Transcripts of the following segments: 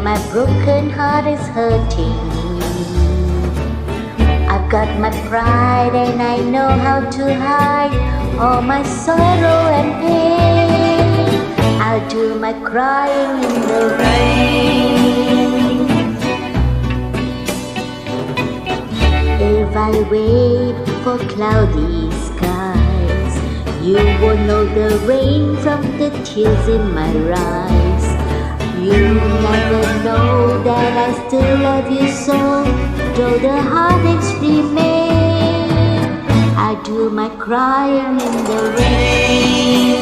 my broken heart is hurting. I've got my pride and I know how to hide all my sorrow and pain. I'll do my crying in the rain. If I wait for cloudy skies, you won't know the rain from the tears in my eyes. You never know that I still love you so, though the heartaches remain. I do my crying in the rain.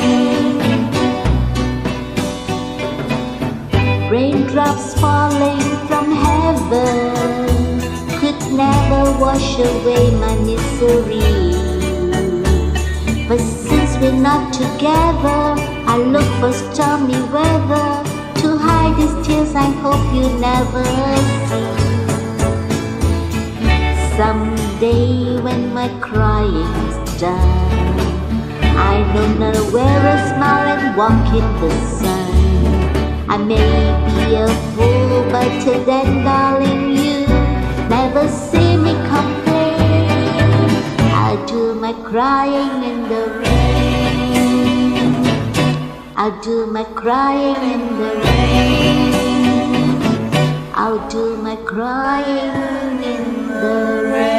Raindrops falling from heaven could never wash away my misery. But since we're not together, I look for stormy weather to hide these tears I hope you never see. Someday when my crying's done, I know not to wear a smile and walk in the sun. I may be a fool, but till then, darling, you never see me complain. I'll do my crying in the rain. I'll do my crying in the rain. I'll do my crying in the rain.